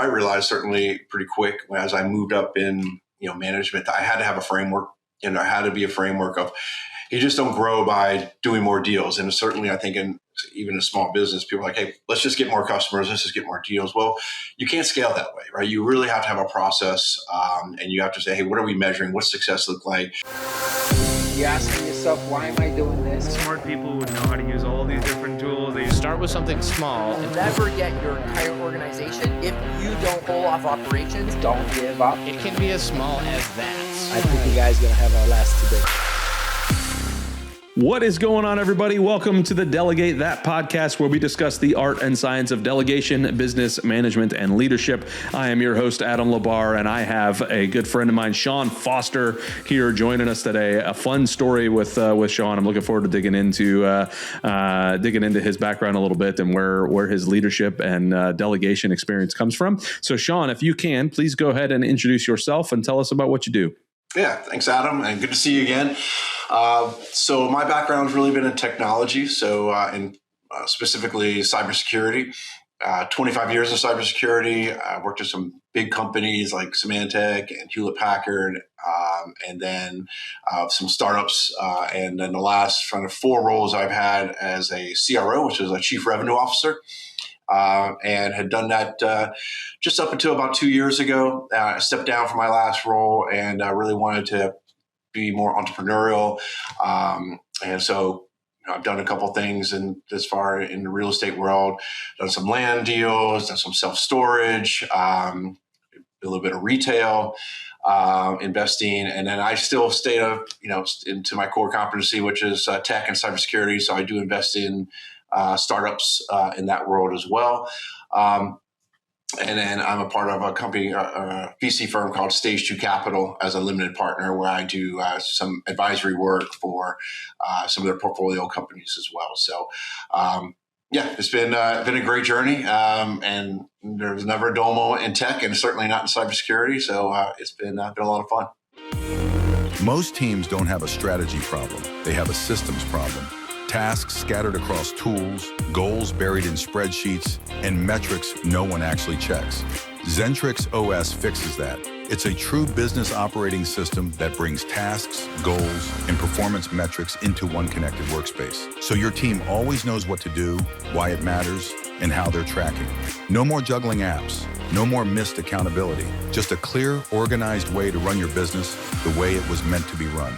I realized certainly pretty quick as I moved up in, management, that I had to have a framework, and there had to be a framework of, you just don't grow by doing more deals. And certainly I think even a small business, people are like, hey, let's just get more customers. Let's just get more deals. Well, you can't scale that way, right? You really have to have a process, and you have to say, hey, what are we measuring? What's success look like? You're asking yourself, why am I doing this? Smart people would know how to use all these different tools. They start with something small. And never get your entire organization if you don't pull off operations. Don't give up. It can be as small as that. I think you guys are going to have our last today. What is going on, everybody? Welcome to the Delegate That podcast, where we discuss the art and science of delegation, business management, and leadership. I am your host, Adam Labar, and I have a good friend of mine, Sean Foster, here joining us today. A fun story with Sean. I'm looking forward to digging into his background a little bit and where his leadership and delegation experience comes from. So, Sean, if you can, please go ahead and introduce yourself and tell us about what you do. Yeah, thanks, Adam, and good to see you again. So my background's really been in technology, in specifically cybersecurity. 25 years in cybersecurity. I worked at some big companies like Symantec and Hewlett Packard, and then some startups. And then the last kind of 4 roles I've had as a CRO, which is a chief revenue officer. And had done that just up until about 2 years ago. I stepped down from my last role and really wanted to be more entrepreneurial. And so I've done a couple things this far in the real estate world, done some land deals, done some self-storage, a little bit of retail, investing. And then I still stay into my core competency, which is tech and cybersecurity. So I do invest in startups in that world as well. And then I'm a part of a company, a VC firm called Stage 2 Capital as a limited partner, where I do some advisory work for some of their portfolio companies as well. So, it's been a great journey, and there's never a dull moment in tech, and certainly not in cybersecurity. So it's been a lot of fun. Most teams don't have a strategy problem. They have a systems problem. Tasks scattered across tools, goals buried in spreadsheets, and metrics no one actually checks. Zentrix OS fixes that. It's a true business operating system that brings tasks, goals, and performance metrics into one connected workspace. So your team always knows what to do, why it matters, and how they're tracking. No more juggling apps. No more missed accountability. Just a clear, organized way to run your business the way it was meant to be run.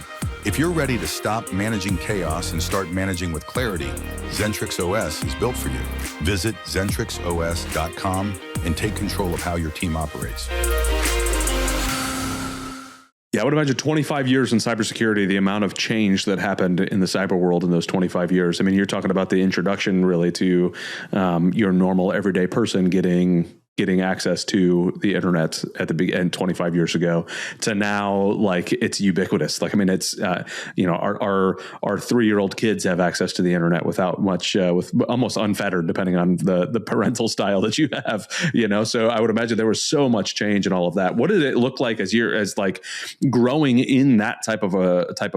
If you're ready to stop managing chaos and start managing with clarity, Zentrix OS is built for you. Visit zentrixos.com and take control of how your team operates. Yeah, I would imagine 25 years in cybersecurity, the amount of change that happened in the cyber world in those 25 years. I mean, you're talking about the introduction really to your normal everyday person getting access to the internet at the beginning 25 years ago to now, like, it's ubiquitous. Like, I mean, it's, our 3-year-old kids have access to the internet without much, with almost unfettered, depending on the parental style that you have, so I would imagine there was so much change in all of that. What did it look like as growing in that type of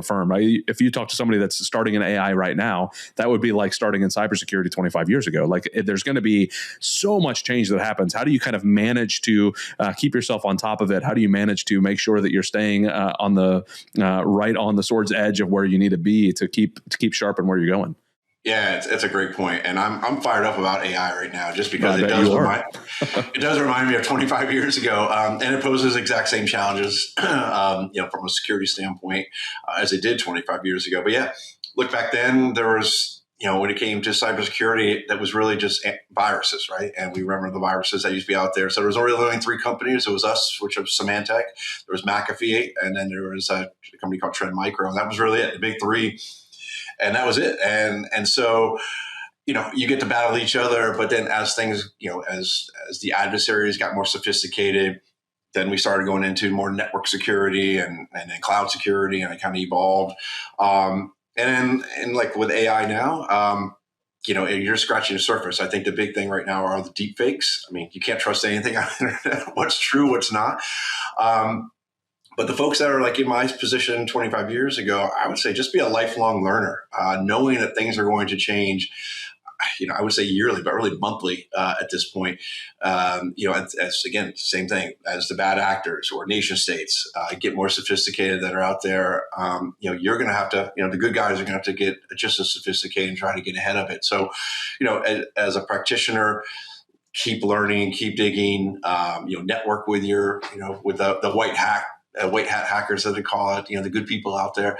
firm, right? If you talk to somebody that's starting in AI right now, that would be like starting in cybersecurity 25 years ago. Like, there's going to be so much change that happens. How do you kind of manage to keep yourself on top of it? How do you manage to make sure that you're staying on the sword's edge of where you need to be to keep sharp in where you're going? Yeah, it's a great point, and I'm fired up about AI right now, just because it does remind me of 25 years ago, and it poses exact same challenges, from a security standpoint as it did 25 years ago. But yeah, look, back then there was, when it came to cybersecurity, that was really just viruses, right? And we remember the viruses that used to be out there. So there was only 3 companies. It was us, which was Symantec. There was McAfee, and then there was a company called Trend Micro, and that was really it, the big 3. And that was it. And so, you get to battle each other, but then as things, as the adversaries got more sophisticated, then we started going into more network security and then cloud security, and it kind of evolved. And like with AI now, you're scratching the surface. I think the big thing right now are the deep fakes. I mean, you can't trust anything on the internet, what's true, what's not. But the folks that are like in my position 25 years ago, I would say just be a lifelong learner, knowing that things are going to change. I would say yearly, but really monthly at this point. As again, same thing as the bad actors or nation states get more sophisticated that are out there. You're going to have to, the good guys are going to have to get just as sophisticated and try to get ahead of it. So, as a practitioner, keep learning, keep digging, network with with the white hat hackers that they call it, the good people out there.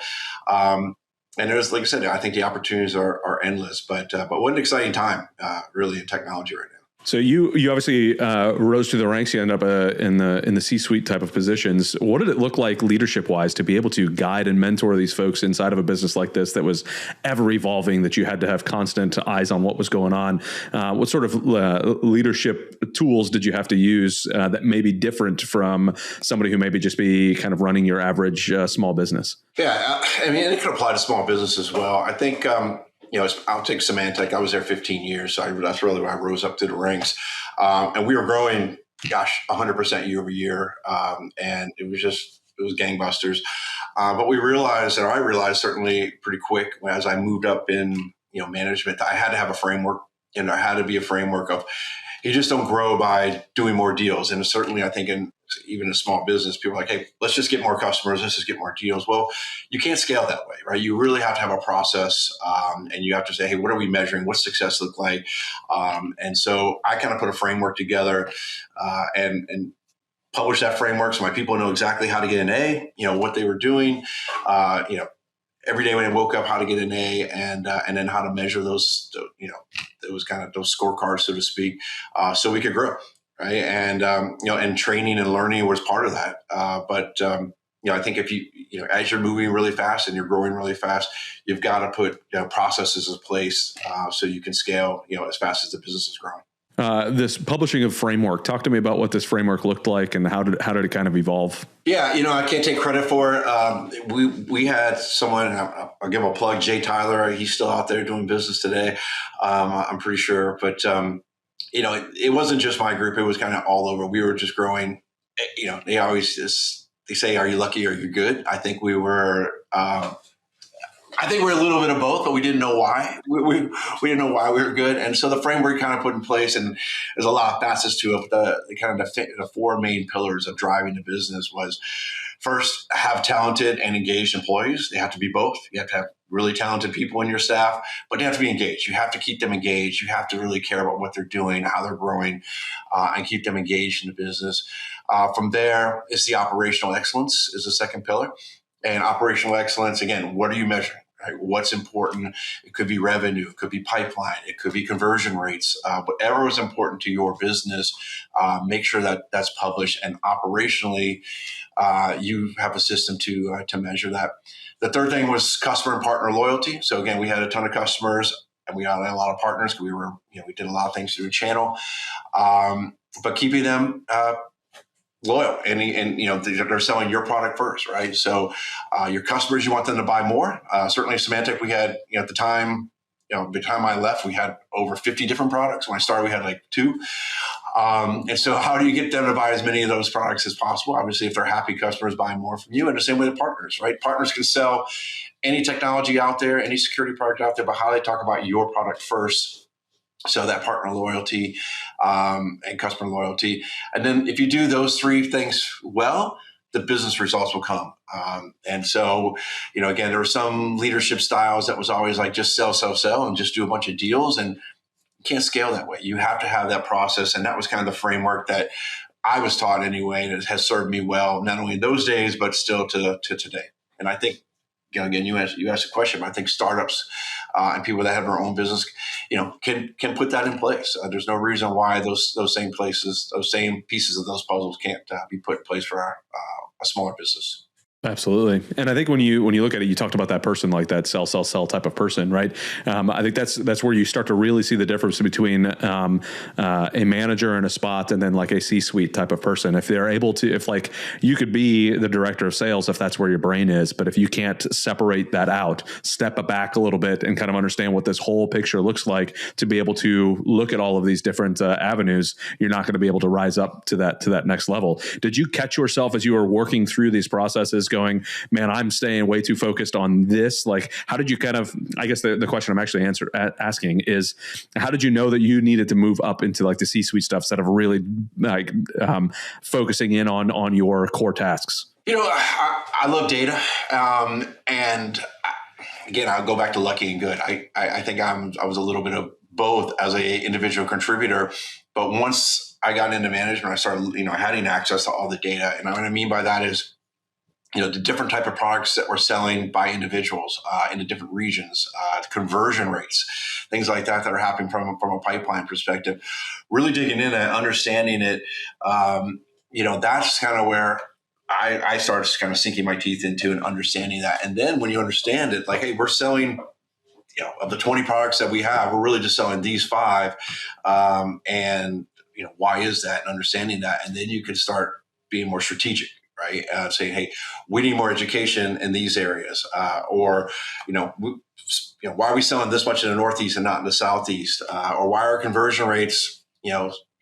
And there's, like I said, I think the opportunities are endless, but what an exciting time, really, in technology right now. So you obviously rose through the ranks. You end up in the C-suite type of positions. What did it look like leadership wise to be able to guide and mentor these folks inside of a business like this that was ever evolving, that you had to have constant eyes on what was going on? What sort of leadership tools did you have to use that may be different from somebody who maybe just be kind of running your average small business? Yeah, it could apply to small business as well. I think. I'll take Symantec. I was there 15 years, so that's really where I rose up through the ranks. And we were growing, 100% year over year, and it was gangbusters. But we realized, and I realized certainly pretty quick as I moved up in management, that I had to have a framework, and there had to be a framework of you just don't grow by doing more deals. And certainly, I think even in a small business, people are like, hey, let's just get more customers. Let's just get more deals. Well, you can't scale that way, right? You really have to have a process, and you have to say, hey, what are we measuring? What's success look like? And so I kind of put a framework together and published that framework so my people know exactly how to get an A, what they were doing, every day when I woke up, how to get an A, and then how to measure those, those kind of those scorecards, so to speak, so we could grow, right? And and training and learning was part of that. But I think if as you're moving really fast and you're growing really fast, you've got to put processes in place so you can scale, as fast as the business is growing. This publishing of framework. Talk to me about what this framework looked like and how did it kind of evolve? Yeah, I can't take credit for it. We had someone, I'll give him a plug, Jay Tyler. He's still out there doing business today, I'm pretty sure. But, it wasn't just my group. It was kind of all over. We were just growing. They say, are you lucky or you're good? I think we were a little bit of both, but we didn't know why. We didn't know why we were good. And so the framework kind of put in place, and there's a lot of facets to it. But the four main pillars of driving the business was, first, have talented and engaged employees. They have to be both. You have to have really talented people in your staff, but they have to be engaged. You have to keep them engaged. You have to really care about what they're doing, how they're growing, and keep them engaged in the business. From there, it's the operational excellence is the second pillar. And operational excellence, again, what are you measuring? Right? What's important? It could be revenue, it could be pipeline, it could be conversion rates. Whatever is important to your business, make sure that that's published. And operationally, you have a system to measure that. The third thing was customer and partner loyalty. So again, we had a ton of customers and we had a lot of partners. We did a lot of things through the channel, but keeping them loyal and they're selling your product first, right? So your customers, you want them to buy more. Certainly Symantec, we had, at the time, by the time I left, we had over 50 different products. When I started, we had like 2. And so how do you get them to buy as many of those products as possible? Obviously, if they're happy customers buying more from you, and the same way with partners, right? Partners can sell any technology out there, any security product out there, but how they talk about your product first. So that partner loyalty and customer loyalty. And then if you do those 3 things well, the business results will come. And so, again, there were some leadership styles that was always like just sell, and just do a bunch of deals. And you can't scale that way. You have to have that process. And that was kind of the framework that I was taught anyway, and it has served me well, not only in those days, but still to today. And I think, again, you asked a question, but I think startups and people that have their own business, can put that in place. There's no reason why those same places, those same pieces of those puzzles can't be put in place for a smaller business. Absolutely. And I think when you look at it, you talked about that person, like that sell type of person, right? I think that's where you start to really see the difference between a manager in a spot and then like a C-suite type of person. If they're able to, if like you could be the director of sales, if that's where your brain is, but if you can't separate that out, step back a little bit and kind of understand what this whole picture looks like to be able to look at all of these different avenues, you're not going to be able to rise up to that next level. Did you catch yourself as you were working through these processes going, man, I'm staying way too focused on this. Like, how did you kind of, I guess the question I'm actually asking is, how did you know that you needed to move up into like the C-suite stuff instead of really like focusing in on your core tasks? I love data. And again, I'll go back to lucky and good. I think I was a little bit of both as a individual contributor, but once I got into management, I started, having access to all the data. And what I mean by that is, the different type of products that we're selling by individuals in the different regions, conversion rates, things like that are happening from a pipeline perspective. Really digging in and understanding it, that's kind of where I started kind of sinking my teeth into and understanding that. And then when you understand it, like, hey, we're selling, of the 20 products that we have, we're really just selling these 5. And, why is that? And understanding that. And then you can start being more strategic, right? Saying, hey, we need more education in these areas. Or, why are we selling this much in the Northeast and not in the Southeast? Or why are conversion rates,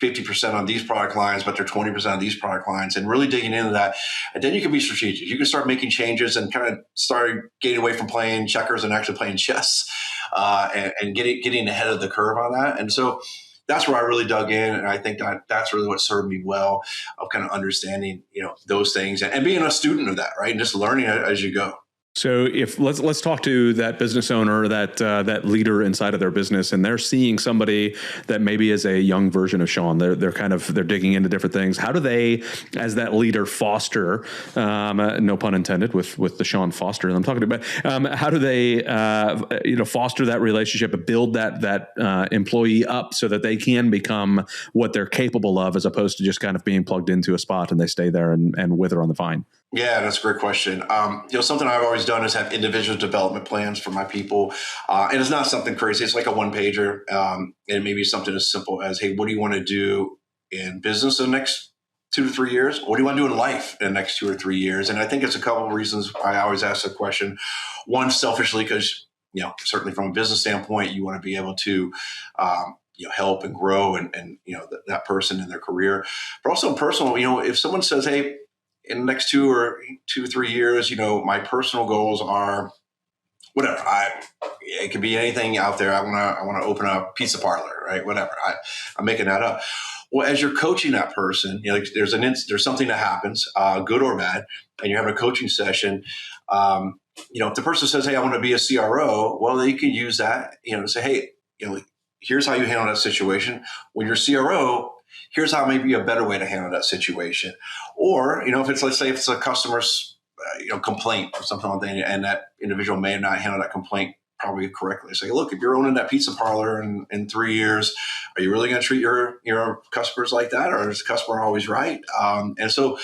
50% on these product lines, but they're 20% on these product lines, and really digging into that. And then you can be strategic. You can start making changes and kind of start getting away from playing checkers and actually playing chess, and getting ahead of the curve on that. And so that's where I really dug in. And I think that's really what served me well, of kind of understanding, those things and being a student of that, right? And just learning as you go. So if let's talk to that business owner, that leader inside of their business, and they're seeing somebody that maybe is a young version of Sean. They're digging into different things. How do they, as that leader, foster, no pun intended, with the Sean Foster I'm talking about, how do they foster that relationship and build that employee up so that they can become what they're capable of, as opposed to just kind of being plugged into a spot and they stay there and wither on the vine? Yeah, that's a great question. Something I've always done is have individual development plans for my people. And it's not something crazy. It's like a one pager. And maybe something as simple as, hey, what do you want to do in business in the next 2 to 3 years? What do you want to do in life in the next 2 or 3 years? And I think it's a couple of reasons I always ask the question. One, selfishly, because, certainly from a business standpoint, you want to be able to, help and grow and that person in their career. But also personal, if someone says, hey, in the next 2 or 3 years, my personal goals are whatever. It could be anything out there. I want to open a pizza parlor, right? Whatever. I'm making that up. Well, as you're coaching that person, there's something that happens, good or bad, and you're having a coaching session. If the person says, hey, I want to be a CRO, well, you can use that, to say, hey, here's how you handle that situation. When you're CRO, here's how maybe a better way to handle that situation. Or, if it's, let's say it's a customer's, complaint or something like that, and that individual may not handle that complaint probably correctly. Say, look, if you're owning that pizza parlor in 3 years, are you really going to treat your customers like that? Or is the customer always right? And so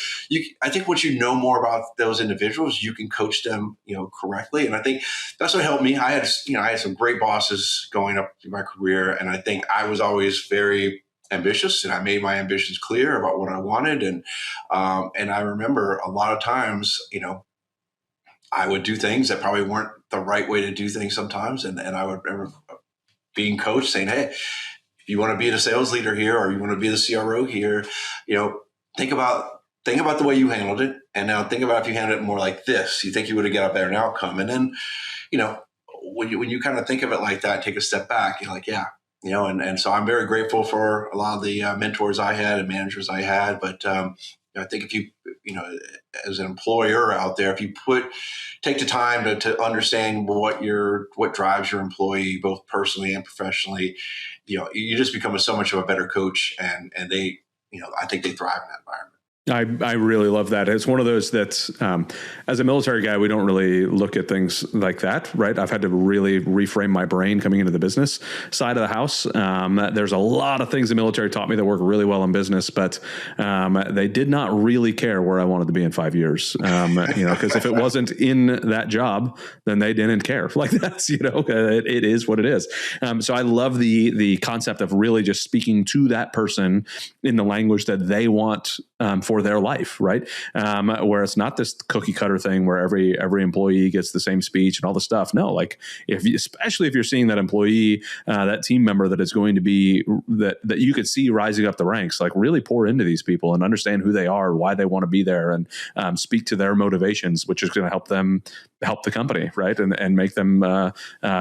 I think once you know more about those individuals, you can coach them, correctly. And I think that's what helped me. I had some great bosses going up through my career. And I think I was always very ambitious, and I made my ambitions clear about what I wanted. And I remember a lot of times, I would do things that probably weren't the right way to do things sometimes. And I would remember being coached saying, hey, if you want to be the sales leader here, or you want to be the CRO here, think about the way you handled it. And now think about if you handled it more like this, you think you would have got a better outcome. And then, when you kind of think of it like that, take a step back, you're like, yeah. And so I'm very grateful for a lot of the mentors I had and managers I had. But I think if you, as an employer out there, if you take the time to understand what drives your employee, both personally and professionally, you just become so much of a better coach, and they, I think they thrive in that environment. I really love that. It's one of those that's, as a military guy, we don't really look at things like that, right? I've had to really reframe my brain coming into the business side of the house. There's a lot of things the military taught me that work really well in business, but they did not really care where I wanted to be in 5 years. Because if it wasn't in that job, then they didn't care. Like that's, it is what it is. So I love the concept of really just speaking to that person in the language that they want for their life, right? Where it's not this cookie cutter thing where every employee gets the same speech and all the stuff. No, like especially if you're seeing that employee, that team member that is going to be that you could see rising up the ranks, like really pour into these people and understand who they are, why they want to be there, and speak to their motivations, which is going to help the company, right? And make them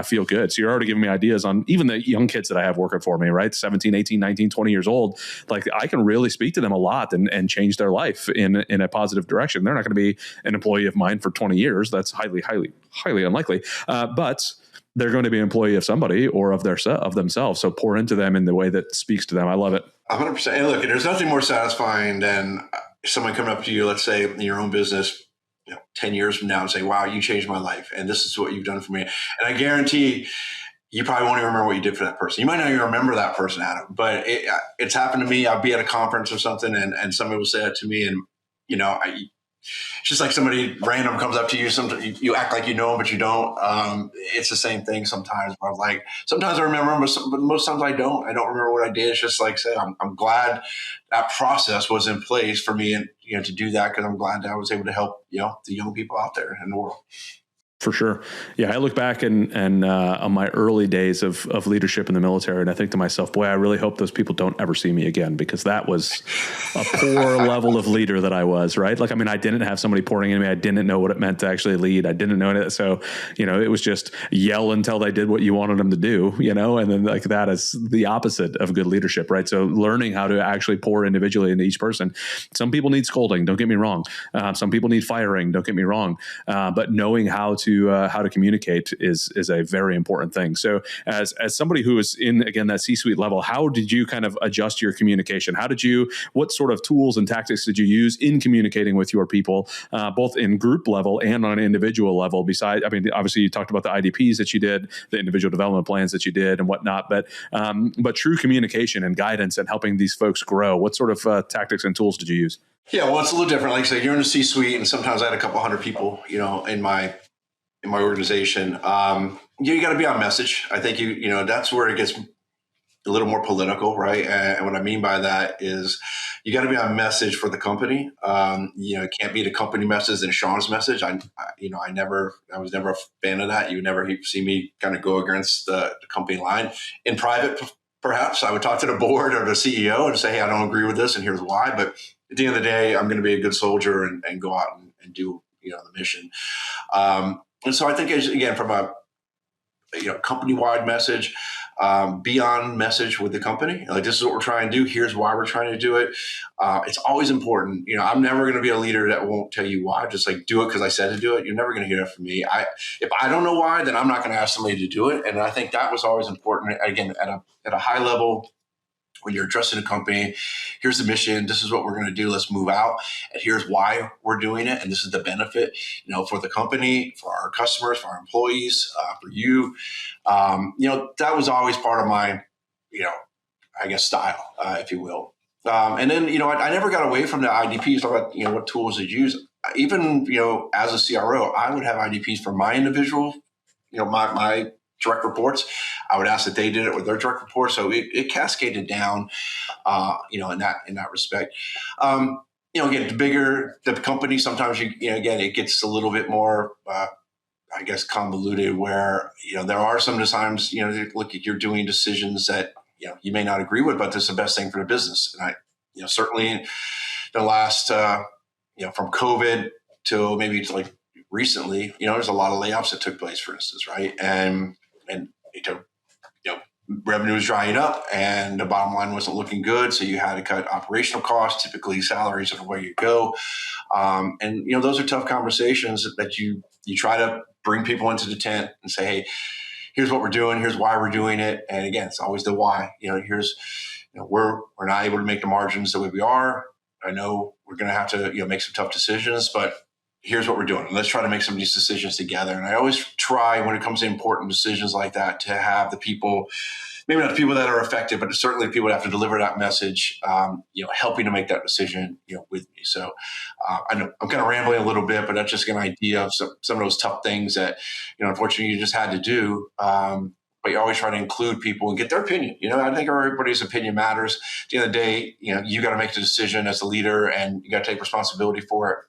feel good. So you're already giving me ideas on even the young kids that I have working for me, right? 17, 18, 19, 20 years old. Like I can really speak to them a lot and change their life in a positive direction. They're not going to be an employee of mine for 20 years. That's highly unlikely. But they're going to be an employee of somebody or of themselves. So pour into them in the way that speaks to them. I love it. 100%. And look, there's nothing more satisfying than someone coming up to you, let's say in your own business, 10 years from now and say, wow, you changed my life. And this is what you've done for me. And I guarantee you probably won't even remember what you did for that person. You might not even remember that person, Adam, but it's happened to me. I'll be at a conference or something and somebody will say that to me. And, it's just like somebody random comes up to you. Sometimes you act like you know them, but you don't. It's the same thing sometimes. Where like sometimes I remember, but most times I don't. I don't remember what I did. It's just like say, I'm glad that process was in place for me, and to do that because I'm glad that I was able to help the young people out there in the world. For sure. Yeah. I look back and on my early days of leadership in the military, and I think to myself, boy, I really hope those people don't ever see me again, because that was a poor level of leader that I was, right? Like, I mean, I didn't have somebody pouring into me. I didn't know what it meant to actually lead. I didn't know it. So, it was just yell until they did what you wanted them to do, and then like that is the opposite of good leadership, right? So learning how to actually pour individually into each person. Some people need scolding, don't get me wrong. Some people need firing, don't get me wrong. But knowing how to communicate is a very important thing. So as somebody who is in, again, that C-suite level, how did you kind of adjust your communication? What sort of tools and tactics did you use in communicating with your people, both in group level and on an individual level? Besides, I mean, obviously you talked about the IDPs that you did, the individual development plans that you did and whatnot, but true communication and guidance and helping these folks grow, what sort of tactics and tools did you use? Yeah, well, it's a little different. Like I said, you're in the C-suite, and sometimes I had a couple hundred people, in my organization. You got to be on message. I think that's where it gets a little more political, right? And what I mean by that is you got to be on message for the company. It can't be the company message and Sean's message. I was never a fan of that. You would never see me kind of go against the company line. In private, perhaps I would talk to the board or the CEO and say, hey, I don't agree with this, and here's why. But at the end of the day, I'm going to be a good soldier and go out and do the mission. And so I think, again, from a company-wide message, beyond message with the company, like this is what we're trying to do. Here's why we're trying to do it. It's always important. I'm never going to be a leader that won't tell you why. Just like do it because I said to do it. You're never going to hear that from me. If I don't know why, then I'm not going to ask somebody to do it. And I think that was always important. Again, at a high level. When you're addressing a company, here's the mission. This is what we're going to do. Let's move out. And here's why we're doing it. And this is the benefit, for the company, for our customers, for our employees, for you. That was always part of my, style, if you will. And then, I never got away from the IDPs. Talk about, what tools to use. Even, as a CRO, I would have IDPs for my individual, my direct reports. I would ask that they did it with their direct reports. So it cascaded down, in that respect. Again, the bigger the company, sometimes again, it gets a little bit more, convoluted where, there are some times, look, you're doing decisions that, you may not agree with, but this is the best thing for the business. And I, certainly in the last, from COVID to maybe to like recently, there's a lot of layoffs that took place, for instance, right? And revenue was drying up and the bottom line wasn't looking good. So you had to cut operational costs. Typically salaries are the way you go. And those are tough conversations that you try to bring people into the tent and say, hey, here's what we're doing. Here's why we're doing it. And again, it's always the why. Here's, we're not able to make the margins the way we are. I know we're going to have to, make some tough decisions, but here's what we're doing. Let's try to make some of these decisions together. And I always try, when it comes to important decisions like that, to have the people, maybe not the people that are affected, but certainly the people that have to deliver that message, helping to make that decision, with me. So I know I'm kind of rambling a little bit, but that's just an idea of some of those tough things that, unfortunately you just had to do, but you always try to include people and get their opinion. I think everybody's opinion matters. At the end of the day, you got to make the decision as a leader, and you got to take responsibility for it.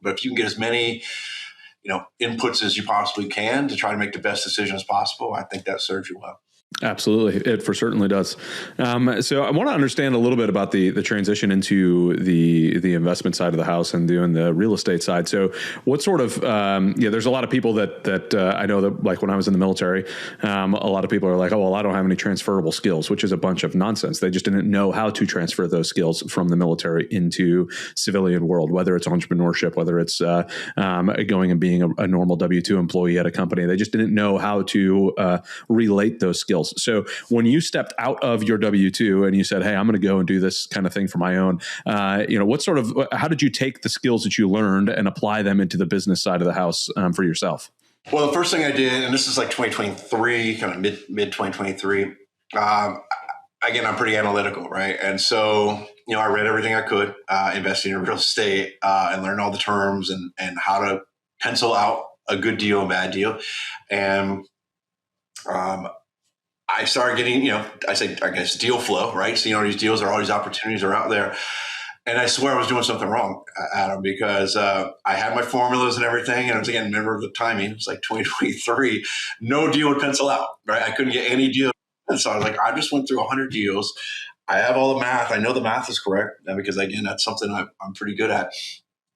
But if you can get as many, inputs as you possibly can to try to make the best decision as possible, I think that serves you well. Absolutely. It for certainly does. So I want to understand a little bit about the transition into the investment side of the house and doing the real estate side. So what sort of, there's a lot of people that I know that, like when I was in the military, a lot of people are like, oh, well, I don't have any transferable skills, which is a bunch of nonsense. They just didn't know how to transfer those skills from the military into civilian world, whether it's entrepreneurship, whether it's going and being a normal W-2 employee at a company. They just didn't know how to relate those skills. So when you stepped out of your W-2 and you said, hey, I'm going to go and do this kind of thing for my own, how did you take the skills that you learned and apply them into the business side of the house for yourself? Well, the first thing I did, and this is like 2023, kind of mid 2023, again, I'm pretty analytical, right? And so, I read everything I could, investing in real estate, and learned all the terms and how to pencil out a good deal, a bad deal. And I started getting, deal flow, right? So, these deals all these opportunities are out there. And I swear I was doing something wrong, Adam, because I had my formulas and everything. And I was, again, remember the timing. It was like 2023. No deal would pencil out, right? I couldn't get any deal. And so I was like, I just went through 100 deals. I have all the math. I know the math is correct because, again, that's something I'm pretty good at.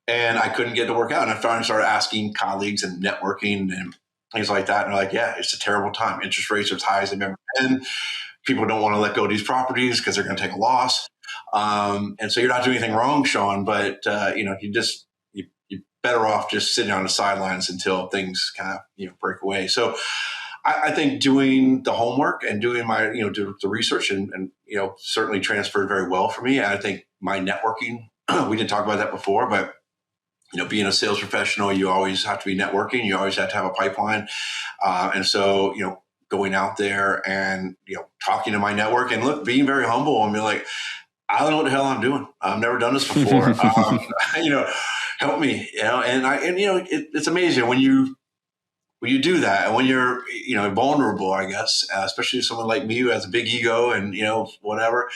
And I couldn't get it to work out. And I finally started asking colleagues and networking and things like that. And they're like, yeah, it's a terrible time. Interest rates are as high as they've ever been. People don't want to let go of these properties because they're going to take a loss. And so you're not doing anything wrong, Sean, but you're better off just sitting on the sidelines until things kind of, break away. So I think doing the homework and doing my, the research and certainly transferred very well for me. And I think my networking, we didn't talk about that before, but being a sales professional, you always have to be networking. You always have to have a pipeline. And so, going out there and, talking to my network and being very humble and be like, I don't know what the hell I'm doing. I've never done this before. Help me, it's amazing when you do that and when you're, vulnerable, I guess, especially someone like me who has a big ego and, whatever,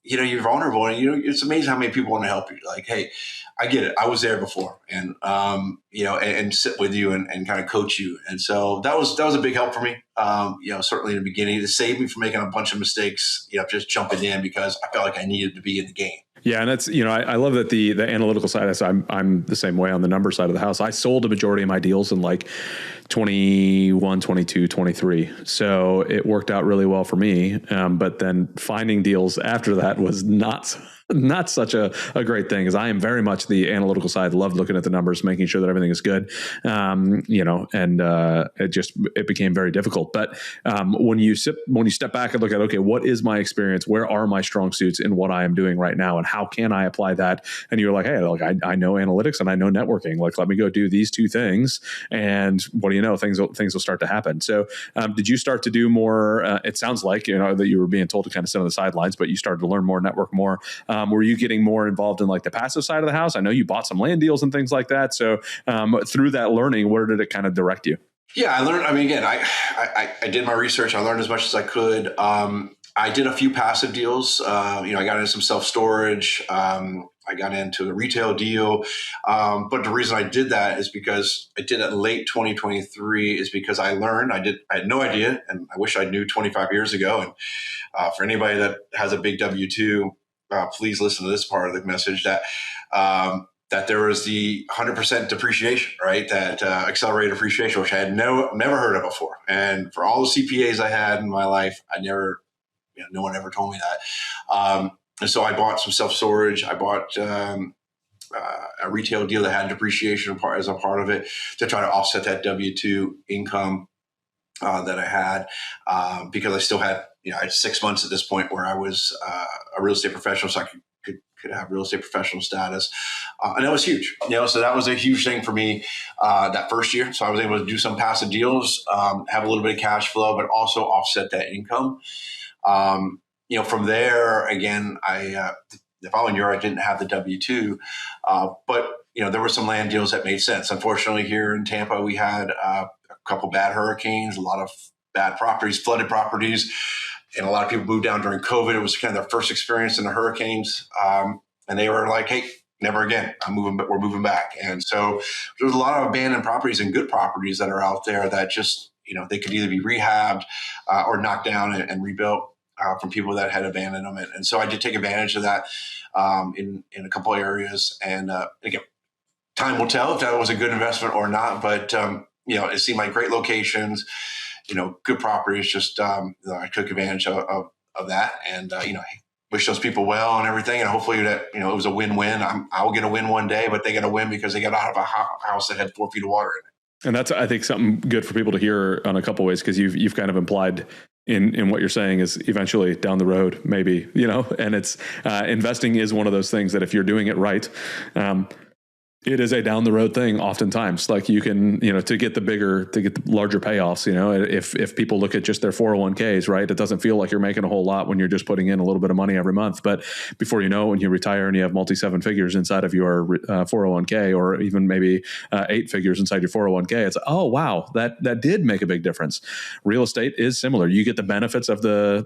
you're vulnerable and, it's amazing how many people want to help you. Like, hey, I get it. I was there before and, and sit with you and kind of coach you. And so that was a big help for me. Certainly in the beginning, it saved me from making a bunch of mistakes, just jumping in because I felt like I needed to be in the game. Yeah. And that's, I love that the analytical side, I'm the same way on the number side of the house. I sold a majority of my deals in like 21, 22, 23. So it worked out really well for me. But then finding deals after that was not such a great thing, because I am very much the analytical side, loved looking at the numbers, making sure that everything is good. It became very difficult. But when you step back and look at, okay, what is my experience? Where are my strong suits in what I am doing right now? And how can I apply that? And you're like, hey, look, I know analytics and I know networking. Like, let me go do these two things. And what do you know? Things will start to happen. So did you start to do more? It sounds like, that you were being told to kind of sit on the sidelines, but you started to learn more, network more. Were you getting more involved in like the passive side of the house? I know you bought some land deals and things like that. So through that learning, where did it kind of direct you? Yeah, I learned. I mean, again, I did my research. I learned as much as I could. I did a few passive deals. I got into some self-storage. I got into a retail deal. But the reason I did that is because I did it late 2023 is because I learned. I had no idea, and I wish I knew 25 years ago. And for anybody that has a big W-2, please listen to this part of the message that there was the 100% depreciation, right? That accelerated appreciation, which I had never heard of before. And for all the CPAs I had in my life, no one ever told me that. And so I bought some self-storage. I bought a retail deal that had depreciation as a part of it to try to offset that W-2 income that I had because I still had, I had 6 months at this point where I was a real estate professional, so I could have real estate professional status. And that was huge, so that was a huge thing for me that first year. So I was able to do some passive deals, have a little bit of cash flow, but also offset that income. From there, again, the following year, I didn't have the W-2, but, there were some land deals that made sense. Unfortunately, here in Tampa, we had a couple bad hurricanes, a lot of bad properties, flooded properties. And a lot of people moved down during COVID. It was kind of their first experience in the hurricanes. And they were like, hey, never again. We're moving back. And so there's a lot of abandoned properties and good properties that are out there that just, they could either be rehabbed or knocked down and rebuilt from people that had abandoned them. And so I did take advantage of that in a couple of areas. And again, time will tell if that was a good investment or not. But, it seemed like great locations, good properties. Just I took advantage of that, and wish those people well and everything. And hopefully that it was a win-win. I'll get a win one day, but they got a win because they got out of a house that had 4 feet of water in it. And that's, I think, something good for people to hear on a couple of ways, because you've kind of implied in what you're saying is eventually down the road, maybe, and it's investing is one of those things that if you're doing it right, it is a down the road thing. Oftentimes, like you can, to get the larger payoffs, if people look at just their 401ks, right, it doesn't feel like you're making a whole lot when you're just putting in a little bit of money every month. But before you know, when you retire and you have multi 7 figures inside of your 401k, or even maybe 8 figures inside your 401k, it's, oh, wow, that did make a big difference. Real estate is similar. You get the benefits of the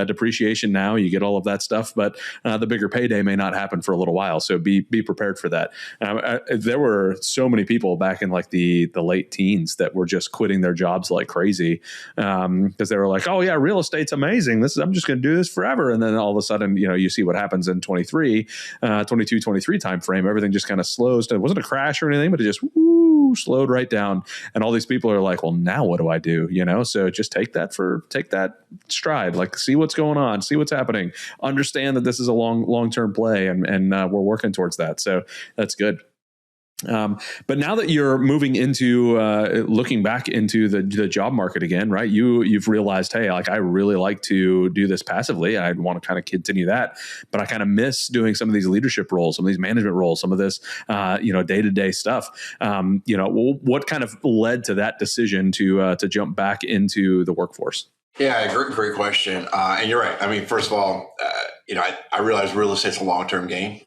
depreciation now, you get all of that stuff, but the bigger payday may not happen for a little while. So be prepared for that. There were so many people back in like the late teens that were just quitting their jobs like crazy because they were like, oh yeah, real estate's amazing. I'm just going to do this forever. And then all of a sudden, you see what happens in 23 time frame. Everything just kind of slows. It wasn't a crash or anything, but it just slowed right down. And all these people are like, well, now what do I do? So just take that stride, like see what's going on, see what's happening, understand that this is a long-term play, and we're working towards that. So that's good. But now that you're moving into looking back into the job market again, right? You've realized, hey, like I really like to do this passively. I want to kind of continue that, but I kind of miss doing some of these leadership roles, some of these management roles, some of this day-to-day stuff. What kind of led to that decision to jump back into the workforce? Yeah, great question. And you're right. I mean, first of all, I realize real estate's a long-term game.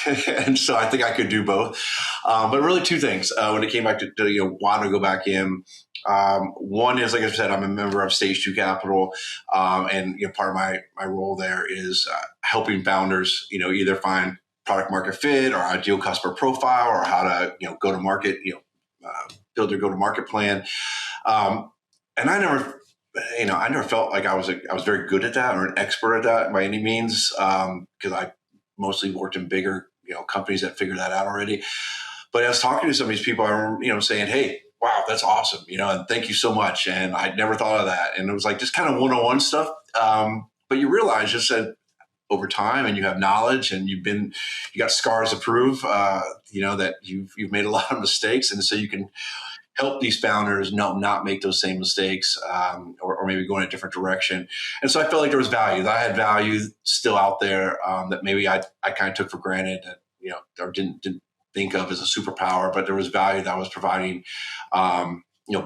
And so I think I could do both. But really 2 things when it came back to wanting to go back in. One is, like I said, I'm a member of Stage 2 Capital. And part of my role there is helping founders, either find product market fit or ideal customer profile, or how to, go to market, build their go-to-market plan. And I never felt like I was very good at that or an expert at that by any means, because I mostly worked in bigger, companies that figured that out already. But I was talking to some of these people, I remember, saying, hey, wow, that's awesome, and thank you so much. And I never thought of that. And it was like just kind of one-on-one stuff. But you realize just that over time, and you have knowledge, and you got scars to prove, that you've made a lot of mistakes. And so you can help these founders not make those same mistakes, or maybe go in a different direction. And so I felt like there was value. That I had value still out there that maybe I kind of took for granted, that or didn't think of as a superpower, but there was value that I was providing,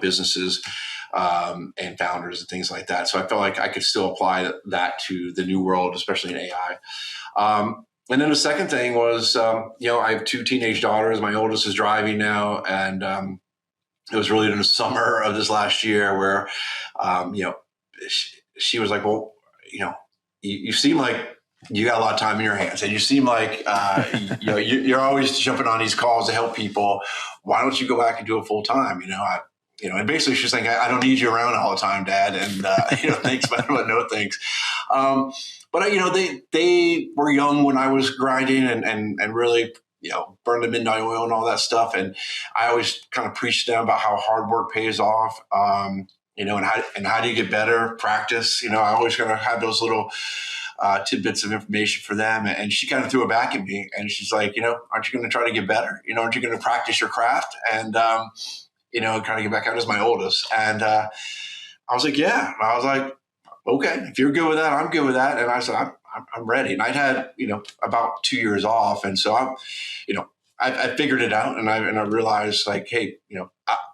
businesses and founders and things like that. So I felt like I could still apply that to the new world, especially in AI. And then the second thing was, I have 2 teenage daughters. My oldest is driving now, and it was really in the summer of this last year where, she was like, well, you seem like you got a lot of time in your hands, and you seem like, you're always jumping on these calls to help people. Why don't you go back and do it full time? And basically she's saying, I don't need you around all the time, Dad. And, thanks, but no thanks. But they were young when I was grinding and really, burn the midnight oil and all that stuff. And I always kind of preached to them about how hard work pays off, and how do you get better? Practice. I always going to have those little tidbits of information for them. And she kind of threw it back at me, and she's like, aren't you going to try to get better? Aren't you going to practice your craft? And, kind of get back out as my oldest. And I was like, yeah. And I was like, okay, if you're good with that, I'm good with that. And I said, I'm ready. And I'd had, about 2 years off. And so I figured it out, and I realized like, hey,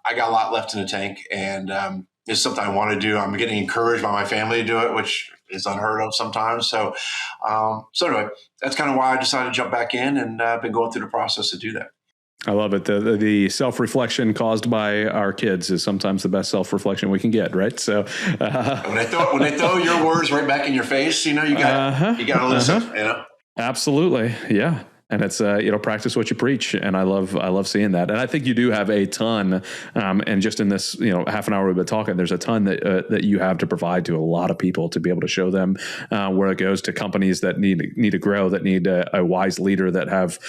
I got a lot left in the tank, and it's something I want to do. I'm getting encouraged by my family to do it, which is unheard of sometimes. So anyway, that's kind of why I decided to jump back in, and I've been going through the process to do that. I love it. The self-reflection caused by our kids is sometimes the best self-reflection we can get, right? So when they throw your words right back in your face, you got to listen. Absolutely, yeah. And it's practice what you preach, and I love seeing that. And I think you do have a ton, and just in this half an hour we've been talking, there's a ton that you have to provide to a lot of people to be able to show them where it goes, to companies that need to grow, that need a wise leader that has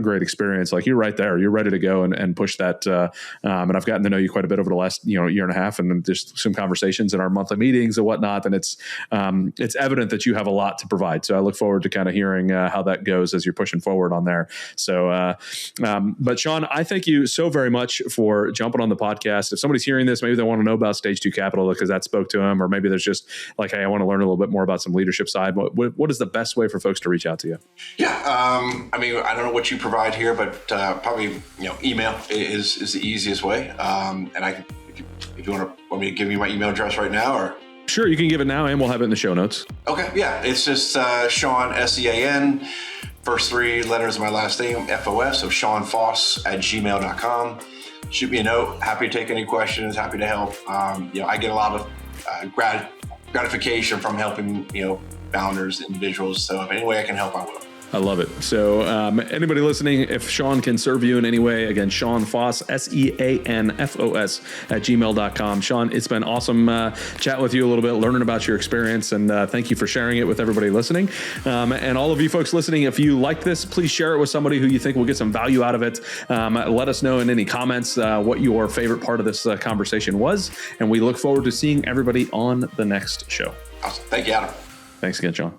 great experience. Like, you're right there, you're ready to go and push that. And I've gotten to know you quite a bit over the last year and a half, and just some conversations in our monthly meetings and whatnot. And it's evident that you have a lot to provide. So I look forward to kind of hearing how that goes as you're pushing forward on there. So, but Sean, I thank you so very much for jumping on the podcast. If somebody's hearing this, maybe they want to know about Stage 2 Capital because that spoke to them, or maybe there's just like, hey, I want to learn a little bit more about some leadership side. What is the best way for folks to reach out to you? Yeah. I don't know what you provide here, but probably, email is the easiest way. And if you want me to give you my email address right now, or. Sure, you can give it now, and we'll have it in the show notes. Okay, yeah, it's just Sean, SEAN, first three letters of my last name, FOS, so SeanFoss@gmail.com. Shoot me a note. Happy to take any questions. Happy to help. I get a lot of gratification from helping founders, individuals. So if any way I can help, I will. I love it. So anybody listening, if Sean can serve you in any way, again, Sean Foss, SeanFoss @gmail.com. Sean, it's been awesome chatting with you a little bit, learning about your experience, and thank you for sharing it with everybody listening. And all of you folks listening, if you like this, please share it with somebody who you think will get some value out of it. Let us know in any comments what your favorite part of this conversation was, and we look forward to seeing everybody on the next show. Awesome. Thank you, Adam. Thanks again, Sean.